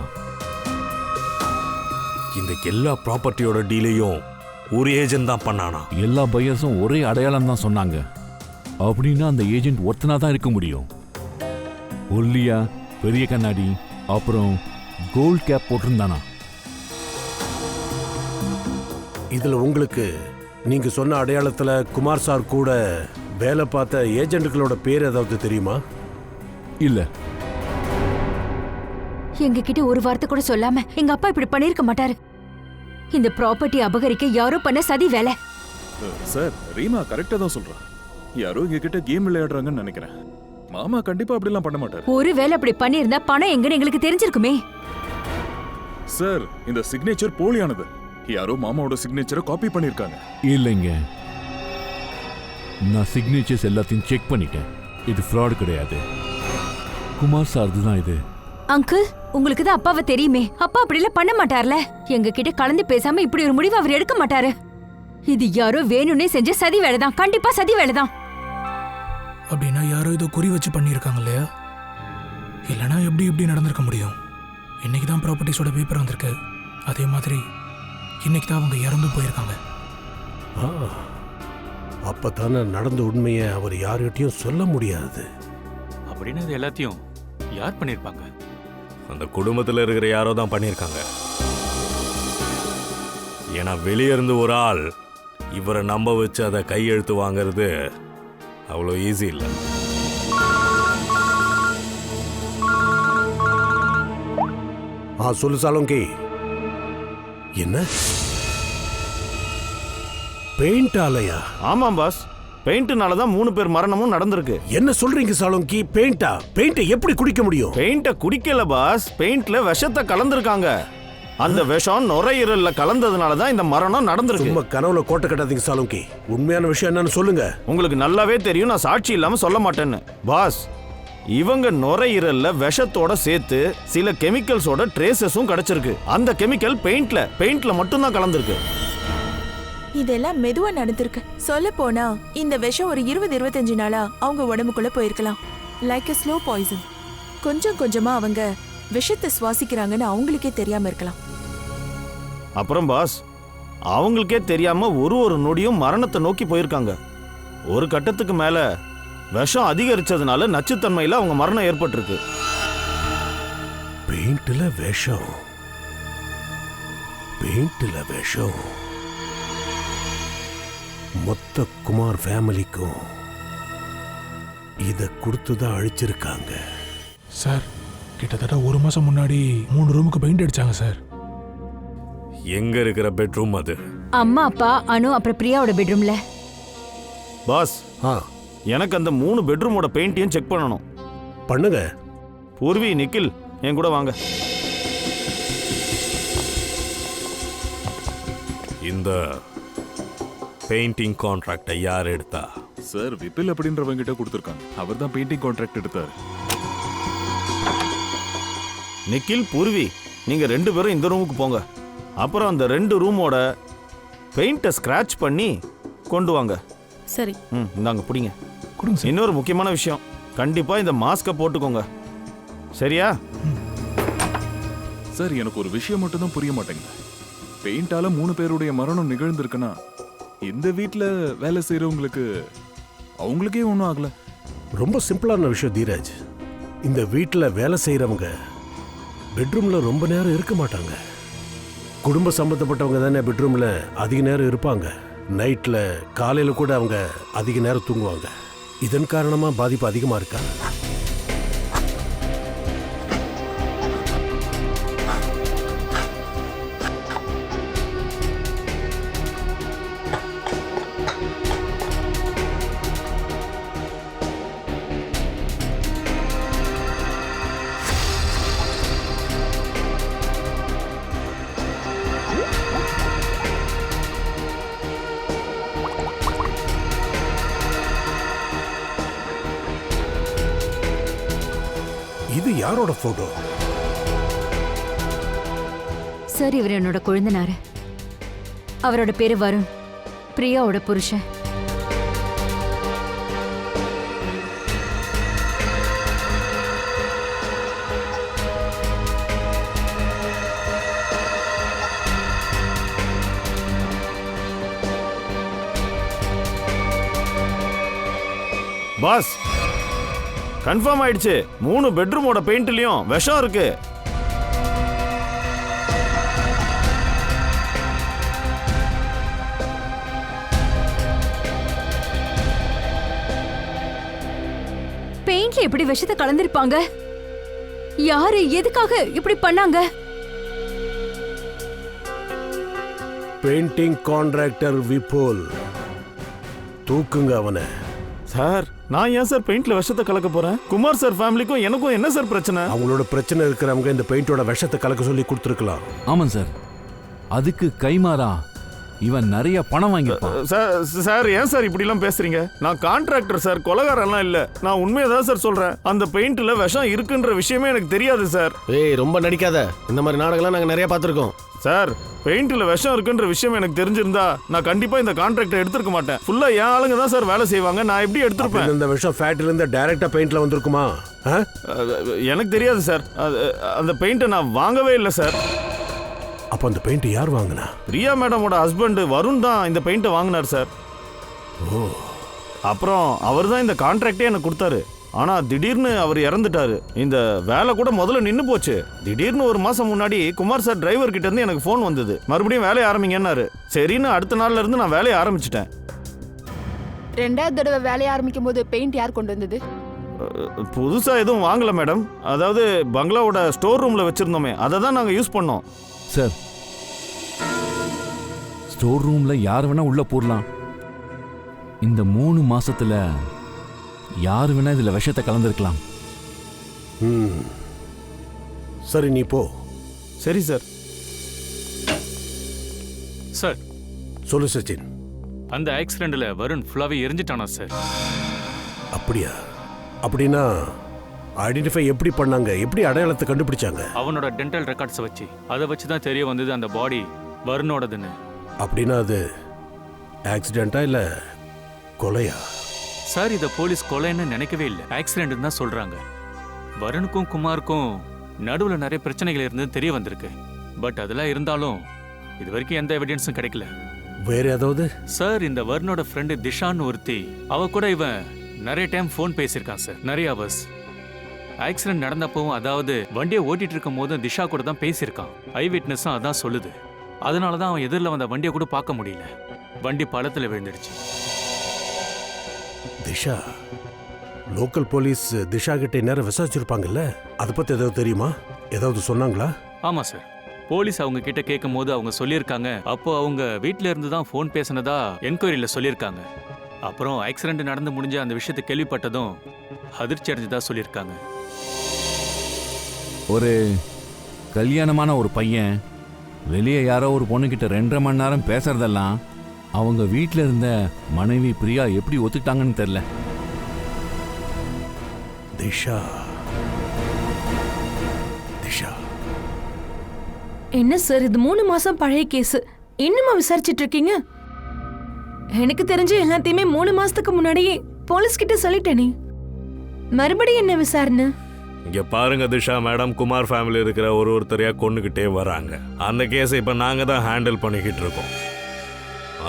இந்த எல்லா ப்ராப்பர்ட்டியோட டீலையும் ஒரு ஏஜென்ட் தான் பண்ணானா? எல்லா பையர்ஸும் ஒரே அடையாளம் தான் சொன்னாங்க. அப்படின்னா அந்த ஏஜென்ட் ஒருத்தனா தான் இருக்க முடியும். ஒல்லியா, பெரிய கண்ணாடி, அப்புறம் கோல்ட் கேப் போட்டிருந்தானா. இதுல உங்களுக்கு நீங்க சொன்ன அடையாளத்துல குமார் சார் கூட வேலை பார்த்த ஏஜென்ட்டுகளோட பேர் ஏதாவது தெரியுமா? இல்ல. எங்க கிட்ட ஒரு வார்த்தை கூட சொல்லாம எங்க அப்பா இப்படி பண்ணிருக்க மாட்டாரு. இந்த ப்ராப்பர்ட்டி அபகரிக்க யாரோ பண்ண சதி வேலை. சார், ரீமா கரெக்டா தான் சொல்றா. யாரோ எங்க கிட்ட கேம் விளையாடுறாங்கன்னு நினைக்கிறேன். மாமா கண்டிப்பா அப்படிலாம் பண்ண மாட்டாரு. ஒரு வேலை அப்படி பண்ணிருந்தா பணம் எங்கன்னு எங்களுக்கு தெரிஞ்சிருக்குமே. சார், இந்த சிக்னேச்சர் போலியானது. யாரோ மாமாவோட சிக்னேச்சரை காப்பி பண்ணிருக்காங்க. இல்லைங்க, நான் சிக்னேச்சர்ஸ் எல்லாத்தையும் செக் பண்ணிட்டேன். இது ஃப்ராட் கிடையாது. குமார் சார்து தான் இது. அங்கிள், உங்களுக்கு தான் அப்பாவை தெரியுமே. அப்பா அப்படிலாம் பண்ண மாட்டார்ல. எங்க கிட்ட கலந்து பேசாம இப்படி ஒரு முடிவு அவர் எடுக்க மாட்டாரு. இது யாரோ வேணும்னே செஞ்ச சதி வேலைதான். கண்டிப்பா சதி வேலைதான். அப்படின்னா யாரோ இதோ குறி வச்சு பண்ணியிருக்காங்க இல்லையா? இல்லைனா எப்படி நடந்திருக்க முடியும்? இன்னைக்கு தான் ப்ராப்பர்ட்டிஸோட பேப்பர் வந்திருக்கு. அதே மாதிரி இன்னைக்கு தான் அவங்க இறந்து போயிருக்காங்க. அப்பதானே நடந்த உண்மையை அவர் யார்கிட்டயும் சொல்ல முடியாது. அப்படின்னு அது எல்லாத்தையும் யார் பண்ணிருப்பாங்க? அந்த குடும்பத்தில் இருக்கிற யாரோ தான் பண்ணியிருக்காங்க. ஏன்னா வெளியே இருந்து ஒரு ஆள் இவரை நம்ப வச்சு அதை கையெழுத்து வாங்கிறது அவ்வளோ ஈஸி இல்லை. சொல்லு சாலோங்கி. என்ன பெயிண்ட் ஆலையா? ஆமாம் பாஸ், பெயிண்ட்னால தான் 3 பேர் மரணமும் நடந்திருக்கு. என்ன சொல்றீங்க சாலோங்கி? பெயிண்டா? பெயிண்டை எப்படி குடிக்க முடியும்? பெயிண்ட குடிக்கல பாஸ், பெயிண்ட்ல விஷத்தை கலந்துருக்காங்க. அந்த விஷம் நுரையீரல்ல கலந்ததுனால தான் இந்த மரணம் நடந்திருக்கு. சும்மா கனவுல கோட்டை கட்டாதீங்க சாலோங்கி. உண்மையான விஷயம் என்னன்னு சொல்லுங்க. உங்களுக்கு நல்லாவே தெரியும் நான் சாட்சி இல்லாம சொல்ல மாட்டேன்னு. பாஸ், இவங்க நுரையீரல்ல விஷத்தோட சேர்த்து சில கெமிக்கல்ஸோட ட்ரேசஸும் கிடைச்சிருக்கு. அந்த கெமிக்கல் பெயிண்ட்ல மட்டும் தான் கலந்திருக்கு. இதெல்லாம் மெதுவா நடந்திருக்கு. சொல்ல போனா இந்த விஷம் ஒரு 20-25 நாளா அவங்க உடம்புக்குள்ள போயிருக்கலாம். Like slow poison. கொஞ்சம் கொஞ்சமா அவங்க விஷத்தை சுவாசிக்கிறாங்கன்னு அவங்களுக்கே தெரியாம இருக்கலாம். அப்புறம் பாஸ், அவங்களுக்கே தெரியாம ஒரு நொடியும் மரணத்தை நோக்கி போயிருக்காங்க. ஒரு கட்டத்துக்கு மேல விஷம் அதிகரிச்சதுனால நச்சுத்தன்மையில் அவங்க மரணம் ஏற்பட்டிருக்கு. பெயிண்ட்ல விஷம், பெயிண்ட்ல விஷம். மொத்த குமார் ஃபேமிலிக்கும் இதை கொடுத்துதான் அழிச்சிருக்காங்க. சார் கிட்டத்தட்ட 1 மாசம் முன்னாடி 3 ரூமுக்கு பெயிண்ட் அடிச்சாங்க சார். எங்க இருக்கிற பெட்ரூம் அது? அம்மா அப்பா அனு அப்புறம் பிரியாவோட பெட்ரூம்ல. பாஸ், எனக்கு அந்த 3 பெட்ரூமோட பெயிண்டையும் செக் பண்ணணும். பண்ணுங்க. பூர்வி, நிக்கில், என் கூட வாங்க. இந்த பெயிண்டிங் கான்ட்ராக்டை யார் எடுத்தா? சார், விபில் அப்படின்றவங்க கிட்ட கொடுத்துருக்காங்க. அவர் தான் பெயிண்டிங் கான்ட்ராக்ட் எடுத்தார். நிக்கில், பூர்வி, நீங்க 2 பேரும் இந்த ரூமுக்கு போங்க. அப்புறம் அந்த 2 ரூமோட பெயிண்ட்டை ஸ்கிராட்ச் பண்ணி கொண்டு வாங்க. சரி. இந்தாங்க பிடிங்க. இன்னொரு முக்கியமான விஷயம், கண்டிப்பா இந்த மாஸ்கை போட்டுக்கோங்க, சரியா? சார், எனக்கு ஒரு விஷயம் மட்டும் தான் புரிய மாட்டேங்குது. பெயிண்டால 3 பேருடைய மரணம் நிகழ்ந்திருக்குன்னா இந்த வீட்டில் வேலை செய்யறவங்களுக்கு அவங்களுக்கே ஒன்றும் ஆகல. ரொம்ப சிம்பிளான விஷயம் தீராஜ். இந்த வீட்டில் வேலை செய்யறவங்க பெட்ரூம்ல ரொம்ப நேரம் இருக்க மாட்டாங்க. குடும்ப சம்பந்தப்பட்டவங்க தானே பெட்ரூம்ல அதிக நேரம் இருப்பாங்க. நைட்ல காலையில கூட அவங்க அதிக நேரம் தூங்குவாங்க. இதன் காரணமா பாதிப்பு அதிகமா இருக்கா? இது யாரோட போட்டோ? சார், இவர் என்னோட கொழுந்தனாரு. அவரோட பேரு வருண், பிரியாவோட புருஷன். பாஸ், கன்ஃபார்ம் ஆயிடுச்சு. 3 பெட்ரூமோட பெயிண்ட்லயும் விஷம் இருக்கு. பெயிண்ட்ல எப்படி விஷத்தை கலந்திருப்பாங்க? யாரு எதுக்காக இப்படி பண்ணாங்க? Painting contractor Vipul. தூக்குங்க அவனை. சார், நான் ஏன் சார் பெயிண்ட்ல விஷத்தை கலக்க போறேன்? குமார் சார் ஃபேமிலிக்கும் எனக்கும் என்ன சார் பிரச்சனை? அவங்களோட பிரச்சனை இருக்கிறவங்க இந்த பெயிண்டோட விஷத்தை கலக்க சொல்லி கொடுத்துருக்கலாம். ஆமாம் சார், அதுக்கு கைமாறா இவன் நிறைய பணம் வாங்கியிருப்பான். சார், ஏன் சார் இப்படிலாம் பேசுறீங்க? நான் கான்ட்ராக்டர் சார், கொலகாரெல்லாம் இல்ல. நான் உண்மையை தான் சார் சொல்றேன். அந்த பெயிண்ட்ல விஷம் இருக்குன்ற விஷயமே எனக்கு தெரியாது சார். ஏய், ரொம்ப நடிக்காத. இந்த மாதிரி நாடகம்லாம் நாங்கள் நிறைய பார்த்துருக்கோம். சார், பெயிண்ட்ல விஷம் இருக்குன்ற விஷயம் எனக்கு தெரிஞ்சிருந்தா நான் கண்டிப்பா இந்த கான்ட்ராக்டை எடுத்துருக்க மாட்டேன். ஃபுல்லா என் ஆளுங்க தான் சார் வேலை செய்வாங்க. நான் எப்படி எடுத்திருப்பேன்? இந்த விஷம் ஃபேக்டரியில இருந்து டைரக்டா பெயிண்ட்ல வந்திருக்குமா? எனக்கு தெரியாது சார். அந்த பெயிண்ட்டை நான் வாங்கவே இல்லை சார். அப்ப அந்த பெயிண்ட் யார் வாங்கினா? பிரியா மேடமோட ஹஸ்பண்ட் வருண் தான் இந்த பெயிண்ட்டை வாங்கினார் சார். ஓ. அப்புறம் அவர் தான் இந்த கான்ட்ராக்டே எனக்கு கொடுத்தாரு. ஆனா திடீர்னு அவர் இறந்துட்டாரு. இந்த வேலை கூட முதல்ல நின்று போச்சு. திடீர்னு 1 மாசம் முன்னாடி குமார் சார் டிரைவர் கிட்ட இருந்து எனக்கு ஃபோன் வந்தது. மறுபடியும் வேலையை ஆரம்பிங்கன்னாரு. சரின்னு அடுத்த நாள்ல இருந்து நான் வேலையை ஆரம்பிச்சிட்டேன். 2வது தடவை வேலையை ஆரம்பிக்கும் போது பெயிண்ட் யார் கொண்டு வந்தது? புதுசா எதுவும் வாங்கல மேடம். அதாவது பங்களாவோட ஸ்டோர் ரூம்ல வச்சிருந்தோமே, அதை தான் நாங்க யூஸ் பண்ணோம். சார், ஸ்டோர் ரூம்ல யார் வேணா உள்ள போடலாம். இந்த 3 மாசத்துல யார் வேணா இதுல விஷத்தை கலந்துருக்கலாம். சரி, நீ போ. சரி சார். சார், சொல்லு சச்சின். அந்த ஆக்சிடென்ட்ல வருண் ஃபுல்லாவே எரிஞ்சிட்டானா சார்? அப்படியா? அப்படின்னா ஐடென்டிஃபை எப்படி பண்ணாங்க? எப்படி அடையாளத்தை கண்டுபிடிச்சாங்க? அவனோட டென்டல் ரெக்கார்ட்ஸை வச்சு அதை வச்சு தான் தெரிய வந்தது அந்த பாடி வருணோடதுன்னு. அப்படின்னா அது ஆக்சிடென்ட்டா இல்ல கொலையா? சார், இதை போலீஸ் கொலைன்னு நினைக்கவே இல்லை, ஆக்சிடென்ட் தான் சொல்றாங்க. வருணுக்கும் குமாருக்கும் நடுவில் நிறைய பிரச்சனைகள் இருந்து தெரிய வந்திருக்கு. பட் அதெல்லாம் இருந்தாலும் இது வரைக்கும் எந்த எவிடன்ஸும் கிடைக்கல. வேற ஏதாவது? சார், இந்த வருணோட ஃப்ரெண்டு திஷான்னு ஒருத்தி, அவ கூட இவன் நிறைய டைம் ஃபோன் பேசியிருக்கான் சார், நிறைய ஹவர்ஸ். ஆக்சிடென்ட் நடந்தப்பவும், அதாவது வண்டியை ஓட்டிட்டு இருக்கும் போதும் திஷா கூட தான் பேசியிருக்கான். ஐ விட்னஸும் அதான் சொல்லுது. அதனால தான் அவன் எதிரில் வந்த வண்டியை கூட பார்க்க முடியல. வண்டி பள்ளத்தில் விழுந்துடுச்சு. திஷா, லோக்கல் போலீஸ் திஷா கிட்ட நேரம் விசாரிச்சிருப்பாங்கல்ல, அதை பத்தி ஏதாவது தெரியுமா? ஏதாவது சொன்னாங்களா? ஆமா சார், போலீஸ் அவங்க கிட்ட கேட்கும் போது அவங்க சொல்லியிருக்காங்க, அப்போ அவங்க வீட்டில இருந்து தான் ஃபோன் பேசினதா என்கொயரியில் சொல்லியிருக்காங்க. அப்புறம் ஆக்சிடென்ட் நடந்து முடிஞ்ச அந்த விஷயத்தை கேள்விப்பட்டதும் அதிர்ச்சி அடைஞ்சதா சொல்லியிருக்காங்க. ஒரு கல்யாணமான ஒரு பையன் வெளியே யாரோ ஒரு பொண்ணுக்கிட்ட 2.5 மணி நேரம் பேசுறதெல்லாம் அவங்க வீட்டில் இருந்த மனைவி பிரியா எப்படி ஒத்துக்கிட்டாங்கன்னு தெரியல. திஷா, திஷா, என்ன சார் இது 3 மாசம் பழைய கேஸ், இன்னுமா விசாரிச்சிட்டு இருக்கீங்க? எனக்கு தெரிஞ்ச எல்லாத்தையுமே 3 மாசத்துக்கு முன்னாடியே போலீஸ் கிட்ட சொல்லிட்டேனே. மறுபடியும் என்ன விசாரணை? இங்க பாருங்க திஷா மேடம், குமார் ஃபேமிலி இருக்கிற ஒருத்தரையா கொண்டுகிட்டே வராங்க. அந்த கேஸை இப்ப நாங்க தான் ஹேண்டில் பண்ணிக்கிட்டு இருக்கோம்.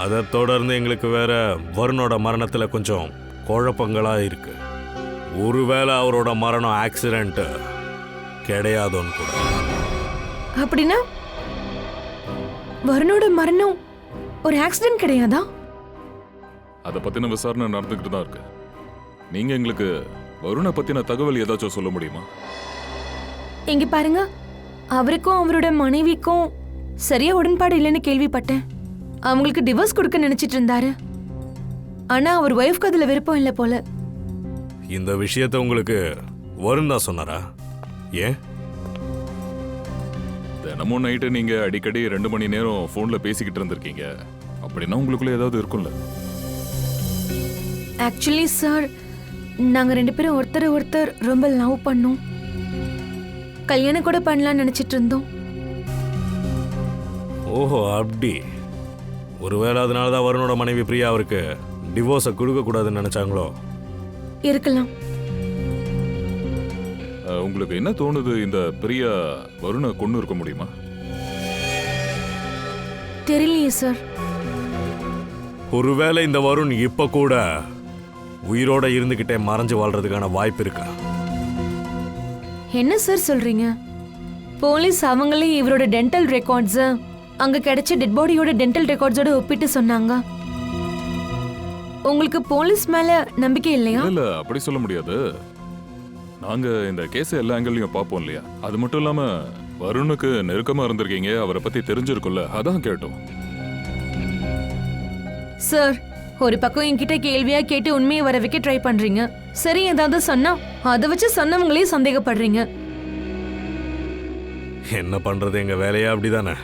அதை தொடர்ந்து எங்களுக்கு வேற வருணோட மரணத்துல கொஞ்சம் குழப்பங்களா இருக்கு. ஒருவேளை அவரோட மரணம் ஆக்சிடென்ட் கிடையாதோன்னு கூட. அப்படின்னா வருணோட மரணம் ஒரு ஆக்சிடென்ட் கிடையாதா? அதை பத்தின விசாரணை நடந்துகிட்டு தான் இருக்கு. நீங்க எங்களுக்கு வருணை பத்தின தகவல் ஏதாச்சும் சொல்ல முடியுமா? இங்க பாருங்க, அவருக்கும் அவரோட மனைவிக்கும் சரியா உடன்பாடு இல்லைன்னு கேள்விப்பட்டேன். அவங்களுக்கு டிவோர்ஸ் கொடுக்க நினைச்சிட்டு இருந்தாரு. ஆனா அவர் ஒய்ஃப்க்கு அதுல விருப்பம் இல்லை போல. இந்த விஷயத்தை உங்களுக்கு வருண் தான் சொன்னாரா? ஏன்? தினமும் நைட்டு நீங்க அடிக்கடி 2 மணி நேரம் போன்ல பேசிக்கிட்டு இருந்திருக்கீங்க. அப்படின்னா உங்களுக்குள்ள ஏதாவது இருக்கும்ல? ஆக்சுவலி சார், நாங்க 2 பேரும் ஒருத்தர் ரொம்ப லவ் பண்ணோம். கல்யாணம் கூட பண்ணலாம்னு நினைச்சிட்டு இருந்தோம். ஓஹோ, அப்படி. ஒருவேளை அதனாலதான் வருணோட மனைவி பிரியா அவருக்கு டிவோர்ஸை கொடுக்க கூடாதுன்னு நினைச்சாங்களோ? இருக்கலாம். உங்களுக்கு என்ன தோணுது, இந்த பிரியா வருணை கொண்டு இருக்க முடியுமா? தெரியலையே சார். ஒருவேளை இந்த வருண் இப்ப கூட உயிரோட இருந்துகிட்டே மறைஞ்சு வாழ்றதுக்கான வாய்ப்பு இருக்கா? என்ன சார் சொல்றீங்க? போலீஸ் அவங்களே இவரோட டென்டல் ரெக்கார்ட்ஸ் அங்க கிடைச்ச டெட் பாடியோட டென்டல் ரெக்கார்ட்ஸோட ஒப்பிட்டு சொன்னாங்க. உங்களுக்கு போலீஸ் மேல நம்பிக்கை இல்லையா? இல்ல, அப்படி சொல்ல முடியாது. நாங்க இந்த கேஸ் எல்லா ஆங்கிள்லயும் பார்ப்போம் இல்லையா? அது மட்டும் இல்லாம வருணுக்கு நெருக்கமா இருந்திருக்கீங்க, அவரை பத்தி தெரிஞ்சிருக்கும்ல, அதான் கேட்டோம். சார், ஒரு பக்கம் என்கிட்ட கேள்வியா கேட்டு உண்மையை வர வைக்க ட்ரை பண்றீங்க. சரி, ஏதாவது சொன்னா அதை வச்சு சொன்னவங்களே சந்தேகப்படுறீங்க. என்ன பண்றது, எங்க வேலையா அப்படிதானே.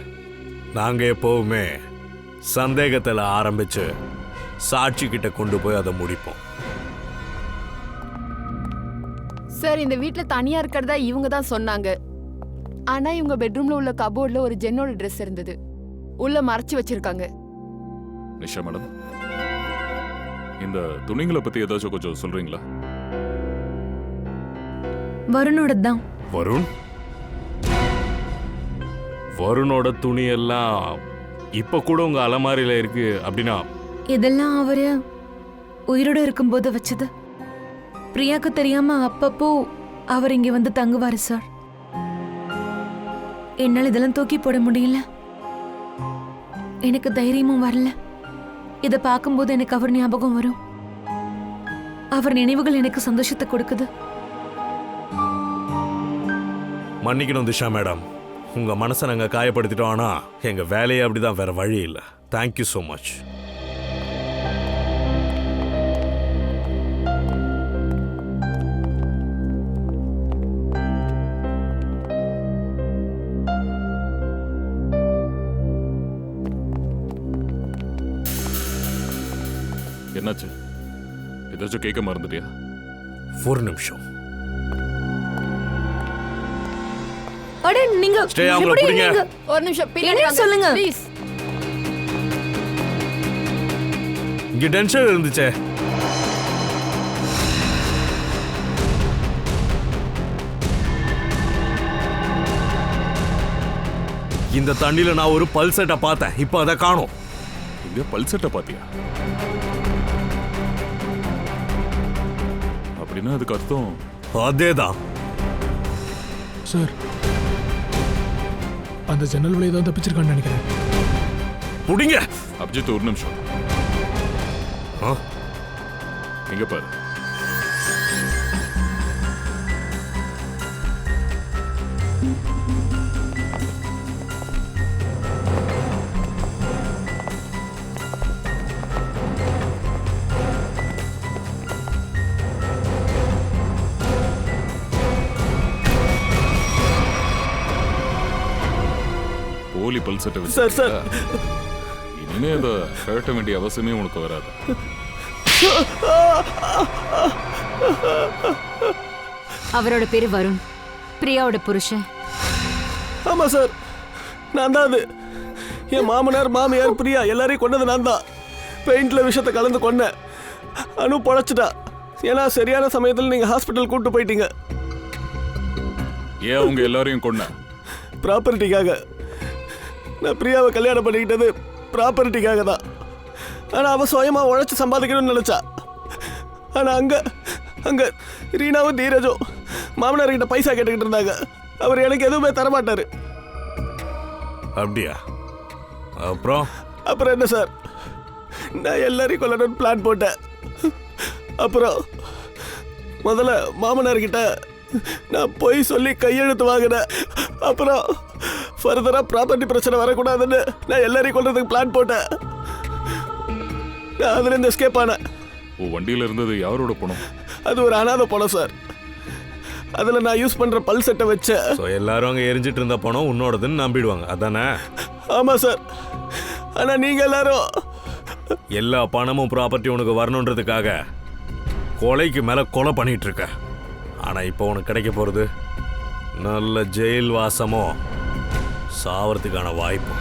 நாங்க எப்பவுமே சந்தேகத்துல ஆரம்பிச்சு சாட்சி கிட்ட கொண்டு போய் அதை முடிப்போம். சார், இந்த வீட்ல தனியா இருக்கிறதா இவங்க தான் சொன்னாங்க. ஆனா இவங்க பெட்ரூம்ல உள்ள கபோர்ட்ல ஒரு ஜென்னோட ட்ரெஸ் இருந்தது, உள்ள மறைச்சு வச்சிருக்காங்க. நிஷா மேடம், இந்த துணிங்களை பத்தி ஏதாச்சும் கொஞ்சம் சொல்றீங்களா? வருணோட தான். வருண்? வருணோட துணி எல்லாம் இப்ப கூட உங்க அலமாரியில இருக்கு அப்படின்னா? இதெல்லாம் அவரு உயிரோட இருக்கும்போது வச்சது. பிரியாக்கு தெரியாம அப்பப்போ அவர் இங்க வந்து தங்குவாரு சார். என்னால் இதெல்லாம் தூக்கி போட முடியல. எனக்கு தைரியமும் வரல. இதை பார்க்கும்போது எனக்கு அவர் ஞாபகம் வரும். அவர் நினைவுகள் எனக்கு சந்தோஷத்தை கொடுக்குது. மன்னிக்கணும் திஷா மேடம், உங்க மனசை நாங்க காயப்படுத்திட்டோம். ஆனா எங்க வேலையே அப்படிதான், வேற வழி இல்லை. Thank you so much. என்னாச்சு? ஏதாச்சும் கேட்க மறந்துட்டியா? ஒரு நிமிஷம். அட நீங்க அவங்கள புடிங்க. ஒரு நிமிஷம் என்ன சொல்லுங்க ப்ளீஸ். இங்க டென்ஷன் இருந்துச்சே. இந்த தண்ணியில நான் ஒரு பல்செட்டை பார்த்தேன், இப்போ அதை காணோம். இங்க பல்செட்டை பாத்தியா? அப்படின்னா அதுக்கு அர்த்தம் அதேதான் சார் அந்த ஜன்னல் வழியை தான் தப்பிச்சிருக்கான்னு நினைக்கிறேன். புடிங்க. அபிஜித் ஒரு நிமிஷம். எங்க பாரு. போலி பல்சட்டை வச்சு சார் சார் இனிமே அதை கழட்ட வேண்டிய அவசியமே உனக்கு வராது. அவரோட பேரு வருண், பிரியாவோட புருஷன். ஆமா சார், நான் தான் அது. என் மாமனார் மாமியார் பிரியா எல்லாரையும் கொண்டது நான் தான். பெயிண்ட்ல விஷத்தை கலந்து கொண்டேன். அனு பொழைச்சிட்டா. ஏன்னா சரியான சமயத்தில் நீங்க ஹாஸ்பிட்டல் கூட்டு போயிட்டீங்க. ஏன் அவங்க எல்லாரையும் கொன்ன? ப்ராப்பர்ட்டிக்காக. நான் பிரியாவை கல்யாணம் பண்ணிக்கிட்டது ப்ராப்பர்ட்டிக்காக தான். ஆனால் அவன் சுயமா உழைச்சி சம்பாதிக்கணும்னு நினைச்சா. ஆனால் அங்க ரீனாவும் தீரஜும் மாமனார்கிட்ட பைசா கேட்டுக்கிட்டு இருந்தாங்க. அவர் எனக்கு எதுவுமே தரமாட்டாரு. அப்படியா? அப்புறம் என்ன சார், நான் எல்லாரையும் கொல்லணும்னு பிளான் போட்டேன். அப்புறம் முதல்ல மாமனார்கிட்ட நான் போய் சொல்லி கையெழுத்து வாங்கினேன். அப்புறம் ஃபர்தரா ப்ராப்பர்ட்டி பிரச்சனை வரக்கூடாதுன்னு நான் எல்லாரையும் கொல்றதுக்கு பிளான் போட்டேன். நான் அதுலேருந்து எஸ்கேப் ஆனேன். வண்டியில் இருந்தது யாரோட பணம்? அது ஒரு அனாதை பணம் சார். அதில் நான் யூஸ் பண்ணுற பல் செட்டை வச்சேன். எல்லாரும் அங்கே எரிஞ்சிட்டு இருந்த பணம் உன்னோடதுன்னு நம்பிடுவாங்க, அதானே? ஆமாம் சார். ஆனால் நீங்கள் எல்லாரும் எல்லா பணமும் ப்ராப்பர்ட்டி உனக்கு வரணுன்றதுக்காக கொலைக்கு மேலே கொலை பண்ணிட்டு இருக்க. ஆனால் இப்போ உனக்கு கிடைக்க போகிறது நல்ல ஜெயில் வாசமோ சாவறதுக்கான வாய்ப்பு.